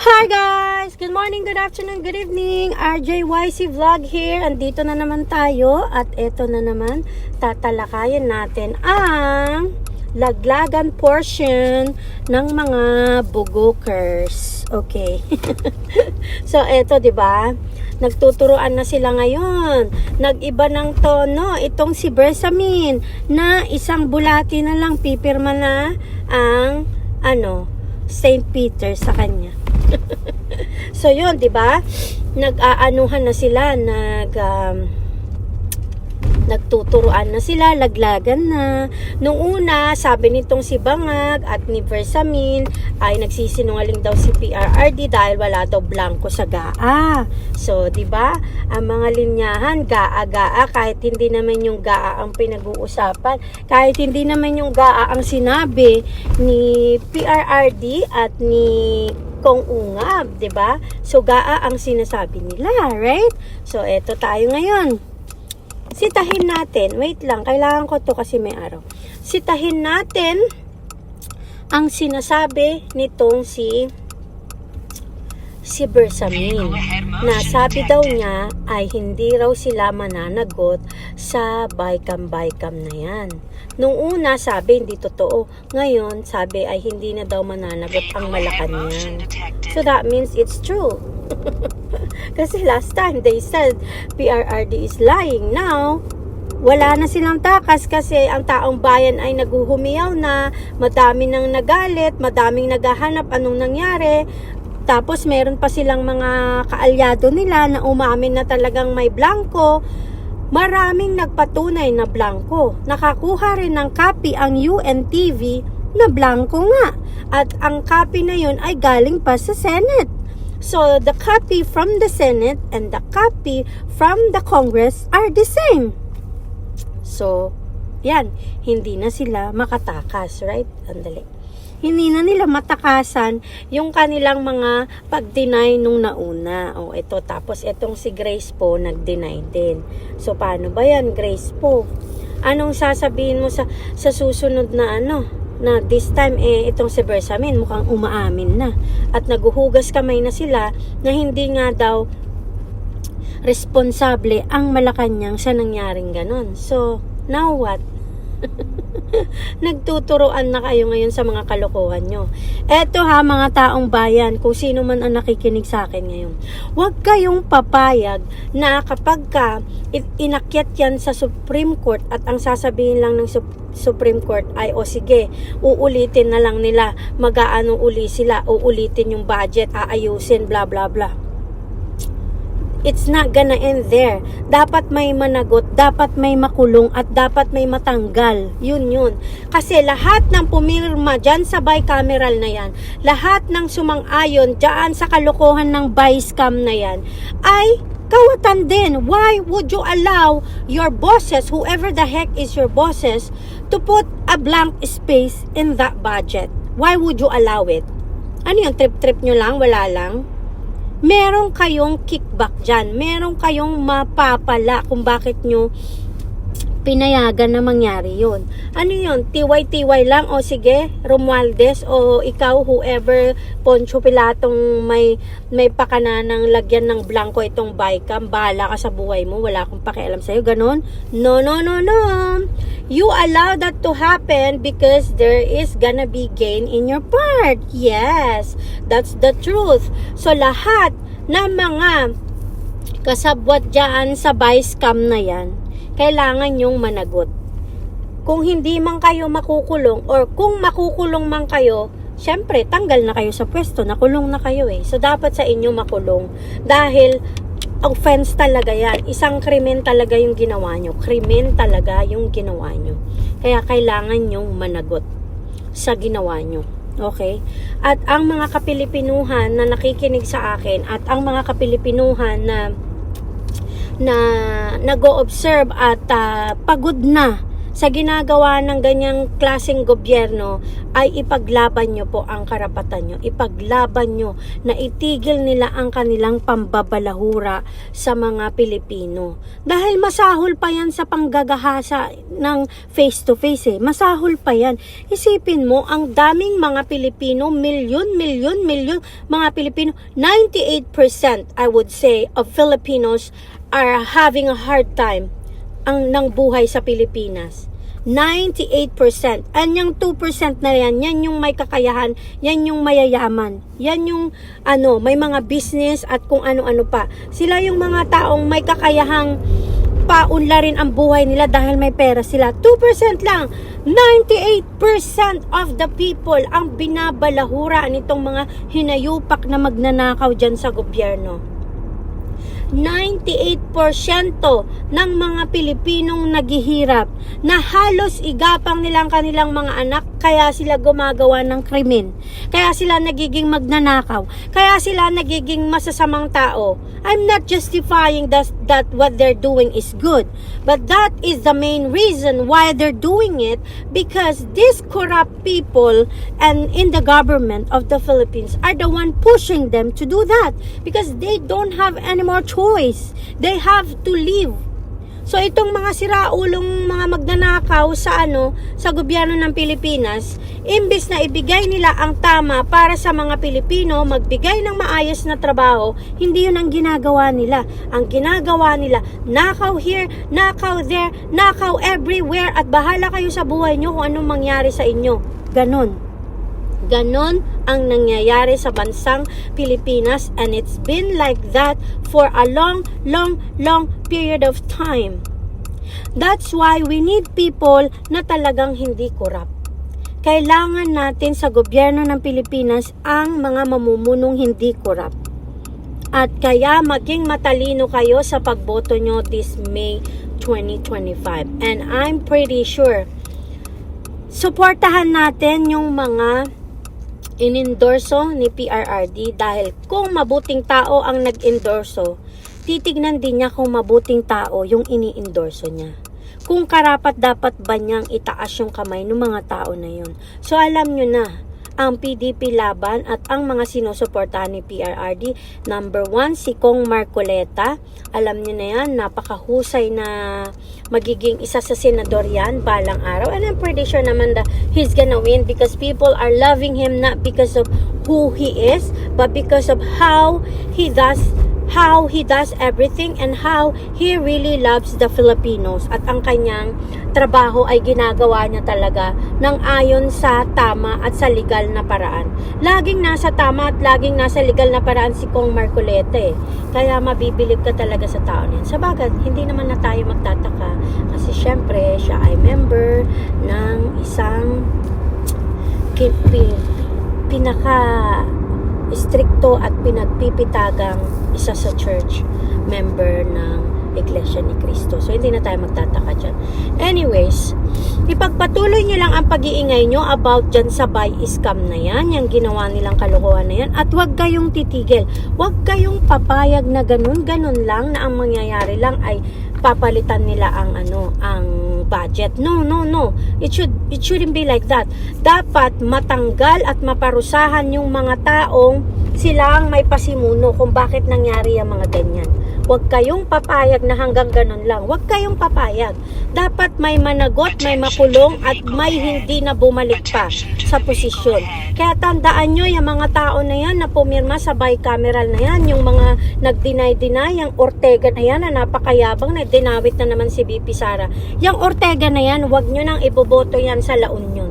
Hi guys! Good morning, good afternoon, good evening. RJYC Vlog here. Andito na naman tayo at eto na naman tatalakayin natin ang laglagan portion ng mga bugokers. Okay. So eto, 'di ba? Nagtuturuan na sila ngayon. Nag-iba ng tono itong si Bersamin na isang bulati na lang pipirma na ang St. Peter sa kanya. So yun, 'di ba? Nag-aanuhan na sila, nagtuturuan na sila, laglagan na. Nung una, sabi nitong si Bangag at ni Bersamin ay nagsisinungaling daw si PRRD dahil wala daw blanco sa GAA. So, 'di ba? Ang mga linyahan, GAA kahit hindi naman yung GAA ang pinag-uusapan, kahit hindi naman yung GAA ang sinabi ni PRRD at ni Kong Ungab, 'di ba? So GAA ang sinasabi nila, right? So eto tayo ngayon. Sitahin natin. Wait lang, kailangan ko 'to kasi may araw. Sitahin natin ang sinasabi nitong si Bersamin. Na sabi daw niya ay hindi raw sila mananagot sa Baykam na yan. Nung una sabi hindi totoo. Ngayon sabi ay hindi na daw mananagot ang Malacanang. So that means it's true. Kasi last time they said PRRD is lying. Now wala na silang takas kasi ang taong bayan ay naguhumiyaw na, madami nang nagalit, madaming naghahanap anong nangyari. Tapos meron pa silang mga kaalyado nila na umamin na talagang may blanco. Maraming nagpatunay na blanco. Nakakuha rin ng copy ang UNTV na blanco nga. At ang copy na yun ay galing pa sa Senate. So the copy from the Senate and the copy from the Congress are the same. So, yan. Hindi na sila makatakas, right? Andali. Hindi na nila matakasan yung kanilang mga pag-deny nung nauna. O, ito. Tapos, itong si Grace po, nag-deny din. So, paano ba yan, Grace po? Anong sasabihin mo sa susunod na na this time, itong si Bersamin, mukhang umaamin na. At naguhugas kamay na sila na hindi nga daw responsable ang Malacanang sa nangyaring ganon. So, now what? Nagtuturoan na kayo ngayon sa mga kalokohan nyo. Eto ha, mga taong bayan, kung sino man ang nakikinig sa akin ngayon, huwag kayong papayag na kapag inakyat yan sa Supreme Court at ang sasabihin lang ng Supreme Court ay, o sige, uulitin na lang nila, mag-aano uli sila, uulitin yung budget, aayusin, bla bla bla. It's not gonna end there. Dapat may managot, dapat may makulong, at dapat may matanggal. Yun. Kasi lahat ng pumirma dyan sa bicameral na yan, lahat ng sumang-ayon dyan sa kalokohan ng Vice-Cam na yan, ay kawatan din. Why would you allow your bosses, whoever the heck is your bosses, to put a blank space in that budget? Why would you allow it? Ano yung trip-trip nyo lang? Wala lang? Meron kayong kickback dyan. Meron kayong mapapala kung bakit nyo pinayagan na mangyari yun. Ano yun? Tiway-tiway lang? O sige, Romualdez o ikaw, whoever, Poncio Pilatong may pakana ng lagyan ng blanco itong Baykam, bahala ka sa buhay mo, wala akong pakialam sa'yo, ganon? No. You allow that to happen because there is gonna be gain in your part. Yes, that's the truth. So lahat ng mga kasabwat dyan sa Vice-Cam na yan, kailangan yung managot. Kung hindi man kayo makukulong, or kung makukulong man kayo, syempre, tanggal na kayo sa pwesto, nakulong na kayo So, dapat sa inyo makulong. Dahil, offense talaga yan. Isang krimen talaga yung ginawa nyo. Krimen talaga yung ginawa nyo. Kaya, kailangan yung managot sa ginawa nyo. Okay? At ang mga Kapilipinuhan na nakikinig sa akin, at ang mga Kapilipinuhan na nag-o-observe at pagod na sa ginagawa ng ganyang klaseng gobyerno ay ipaglaban nyo po ang karapatan nyo. Ipaglaban nyo na itigil nila ang kanilang pambabalahura sa mga Pilipino. Dahil masahol pa yan sa panggagahasa ng face-to-face Masahol pa yan. Isipin mo, ang daming mga Pilipino, milyon mga Pilipino, 98% I would say of Filipinos are having a hard time ng buhay sa Pilipinas. 98%. And yung 2% na yan yung may kakayahan, yan yung mayayaman. Yan yung may mga business at kung ano-ano pa. Sila yung mga taong may kakayahang paunlarin ang buhay nila dahil may pera sila. 2% lang. 98% of the people ang binabalahura nitong mga hinayupak na magnanakaw dyan sa gobyerno. 98% ng mga Pilipinong naghihirap na halos igapang nilang kanilang mga anak, kaya sila gumagawa ng krimen, kaya sila nagiging magnanakaw, kaya sila nagiging masasamang tao. I'm not justifying that what they're doing is good, but that is the main reason why they're doing it, because these corrupt people and in the government of the Philippines are the one pushing them to do that, because they don't have any more choice. They have to leave. So itong mga siraulong mga magnanakaw sa sa gobyerno ng Pilipinas, imbis na ibigay nila ang tama para sa mga Pilipino, magbigay ng maayos na trabaho, hindi yun ang ginagawa nila. Ang ginagawa nila, nakaw here, nakaw there, nakaw everywhere, at bahala kayo sa buhay nyo kung anong mangyari sa inyo. Ganon ang nangyayari sa bansang Pilipinas, and it's been like that for a long period of time. That's why we need people na talagang hindi corrupt. Kailangan natin sa gobyerno ng Pilipinas ang mga mamumunong hindi corrupt. At kaya maging matalino kayo sa pagboto nyo this May 2025. And I'm pretty sure suportahan natin yung mga inendorso ni PRRD, dahil kung mabuting tao ang nag-endorso, titignan din niya kung mabuting tao yung ini-endorso niya. Kung karapat dapat ba niyang itaas yung kamay ng mga tao na yun. So alam nyo na, ang PDP laban at ang mga sinusuportahan ni PRRD. Number 1, si Kong Marcoleta. Alam niyo na yan, napakahusay na magiging isa sa senador yan balang araw. And I'm pretty sure naman that he's gonna win, because people are loving him not because of who he is, but because of how he does everything and how he really loves the Filipinos, at ang kanyang trabaho ay ginagawa niya talaga ng ayon sa tama at sa legal na paraan. Laging nasa tama at laging nasa legal na paraan si Kong Marcoleta kaya mabibilib ka talaga sa tao niyan. Sabagay, hindi naman na tayo magtataka, kasi syempre siya ay member ng isang pinaka stricto at pinagpipitagang isa sa church member ng Iglesia ni Cristo. So, hindi na tayo magtataka dyan. Anyways, ipagpatuloy nyo lang ang pag-iingay nyo about dyan sa buy scam na yan, yung ginawa nilang kalokohan na yan, at huwag kayong titigil. Huwag kayong papayag na ganun lang, na ang mangyayari lang ay papalitan nila ang budget. No. It shouldn't be like that. Dapat matanggal at maparusahan yung mga taong sila ang may pasimuno kung bakit nangyari ang mga ganyan. Huwag kayong papayag na hanggang ganun lang. Huwag kayong papayag. Dapat may managot, may makulong, at may hindi na bumalik pa sa posisyon. Kaya tandaan nyo, yung mga tao na yan na pumirma sa bicameral na yan, yung mga nag-deny, yung Ortega na yan, na napakayabang, na dinawit na naman si BP Sara. Yung Ortega na yan, huwag nyo nang iboboto yan sa La Union.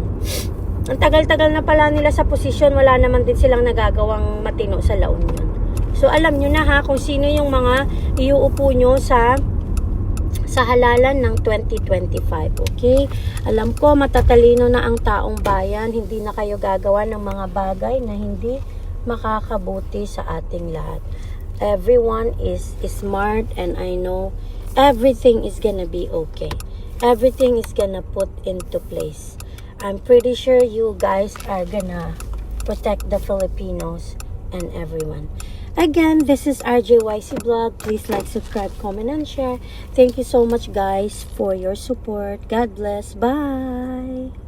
Ang tagal-tagal na pala nila sa posisyon, wala naman din silang nagagawang matino sa La Union. So alam nyo na kung sino yung mga iuupo nyo sa halalan ng 2025, okay? Alam ko matatalino na ang taong bayan, hindi na kayo gagawa ng mga bagay na hindi makakabuti sa ating lahat. Everyone is smart, and I know everything is gonna be okay. Everything is gonna put into place. I'm pretty sure you guys are gonna protect the Filipinos and everyone. Again, this is RJYC Vlog. Please like, subscribe, comment, and share. Thank you so much guys for your support. God bless. Bye!